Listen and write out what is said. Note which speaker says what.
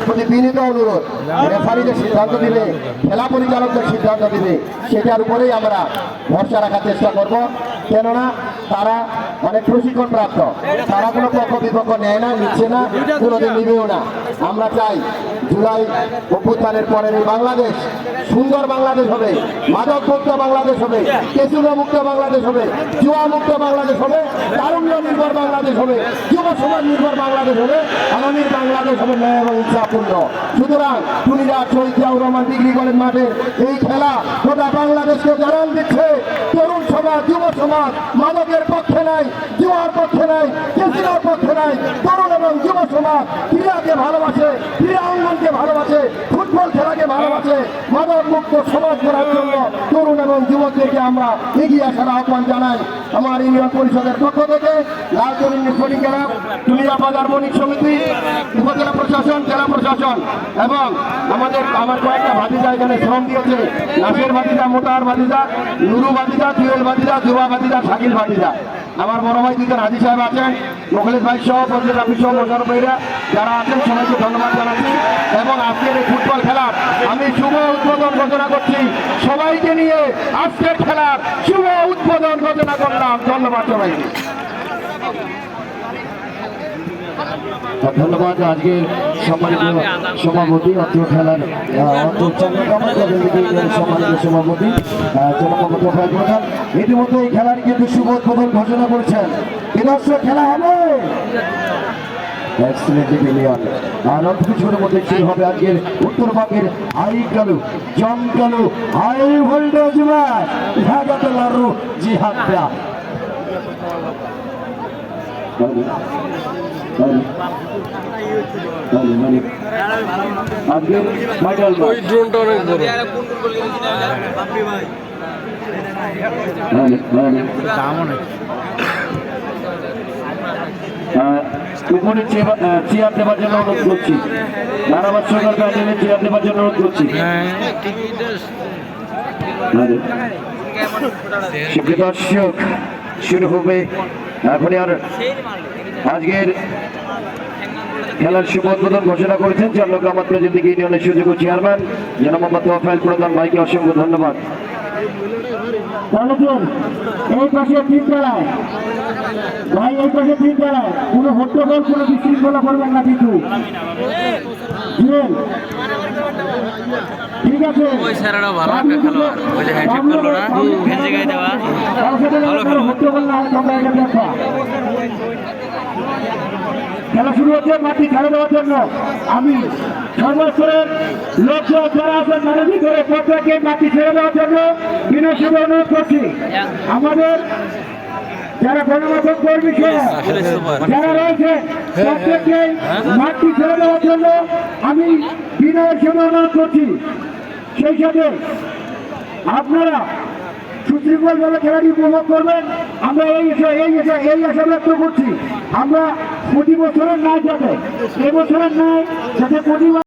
Speaker 1: প্রতি বিনীত অনুরোধ, রেফারিদের সিদ্ধান্ত দিবে, খেলা পরিচালকদের সিদ্ধান্ত দিবে, সেটার উপরেই আমরা ভরসা রাখার চেষ্টা করব। কেননা তারা অনেক প্রশিক্ষণ প্রাপ্ত, তারা কোনো পক্ষ বিপক্ষ নেয় না, নিচ্ছে না, কোনোদিন নিবেও না। আমরা চাই জুলাই অভ্যুত্থানের পরের এই বাংলাদেশ সুন্দর বাংলাদেশ হবে, মাদক মুক্ত বাংলাদেশ হবে, কেঁচুয়া মুক্ত বাংলাদেশ হবে, জুয়া মুক্ত বাংলাদেশ হবে, তারুণ্য নির্ভর বাংলাদেশ হবে, যুব সমাজ নির্ভর বাংলাদেশ হবে, আগামীর বাংলাদেশ হবে ন্যায় এবং ইচ্ছাপূর্ণ। সুতরাং টুনিরা শহীদ জিয়াউর রহমান ডিগ্রি কলেজ মাঠে এই খেলা গোটা বাংলাদেশকে জানান দিচ্ছে, তরুণ সমাজ, যুব সমাজ মাদকের পক্ষে নাই, জুয়ার পক্ষে নাই, কেঁচুয়ার পক্ষে নাই। তরুণ এবং যুব সমাজ ক্রীড়াকে ভালোবাসে, ক্রীড়া অঙ্গনকে ভালোবাসে, ফুটবল খেলাকে ভালোবাসে। মাদক মুক্ত সমাজ করার জন্য তরুণ এবং যুবকদেরকে আমরা এগিয়ে আসার আহ্বান জানাই। আমার ইউনিয়ন পরিষদের পক্ষ থেকে লাল তরুণ স্পোর্টিং ক্লাব, টুনিরা বাজার বণিক সমিতি, উপজেলা প্রশাসন, জেলা প্রশাসন এবং আমার কয়েকটা ভাতিজা এখানে শ্রম দিয়েছে। নাসির ভাতিজা, মোতাহার ভাতিজা, নুরু ভাতিজা, জুয়েল ভাতিজা, জুবা ভাতিজা, শাকিল ভাতিজা, আমার বড় ভাই দুজন হাজি সাহেব আছেন, মোখলেস ভাই সহ, পঞ্চায়েত অফিস সহ, মোশারফ ভাইরা যারা আছেন সবাইকে ধন্যবাদ জানাচ্ছি। এবং আজকের এই ফুটবল খেলার আমি শুভ উদ্বোধন ঘোষণা করছি। সবাইকে নিয়ে আজকের খেলার শুভ উদ্বোধন ঘোষণা করলাম। ধন্যবাদ সবাইকে।
Speaker 2: ধন্যবাদ। আজকের সম্মানিত সভাপতি অত্র খেলার সম্মানিত সভাপতি ইতিমধ্যে এই খেলার কিন্তু শুভ উদ্বোধন ঘোষণা করেছেন। দর্শক খেলা হবে আর অল্প কিছুর মধ্যে শুরু হবে আজকের উত্তরবঙ্গের হাই কালু জমকালু হাই ভোল্টেজ ম্যাচ লারু জিহাদ আজকের ফাইনাল উপরে চেয়ার দেওয়ার জন্য অনুরোধ করছি, নারাবাদ সরকার গার্ডেনে চেয়ার দেওয়ার জন্য অনুরোধ করছি। দর্শক শুরু হবে এখনই। আর আজকের খেলার শুভ উদ্বোধন ঘোষণা করেছেন চন্দ্রকামাত প্রজাতি ইউনিয়নের সুযোগ্য চেয়ারম্যান জনাব মোহাম্মদ তোফায়েল প্রধান ভাইকে অসংখ্য ধন্যবাদ। এই পাশে তিন তলায় ভাই, এই পাশে তিন তলায় কোনো হট্টগোল, কোনো বিশৃঙ্খলা করবেন না কিন্তু। ঠিক আছে, হট্টগোল না হয় তোমরা এটা দেখা। খেলা শুরু হচ্ছে, মাটি ছেড়ে দেওয়ার জন্য আমি সর্বস্তরের লোক যারা আছেন মানবী করে প্রত্যেককে মাটি ছেড়ে দেওয়ার জন্য বিনয় অনুরোধ করছি। আমাদের যারা গণমাধ্যম কর্মী যারা রয়েছে প্রত্যেককে মাটি ছেড়ে দেওয়ার জন্য আমি বিনয়ের সঙ্গে অনুরোধ করছি। সেই সাথে আপনারা সুশৃঙ্খলভাবে খেলাটি উপভোগ করবেন। আমরা এই আশা ব্যক্ত করছি। আমরা প্রতি বছরের ন্যায় যাতে এবছরের ন্যায় যাতে প্রতি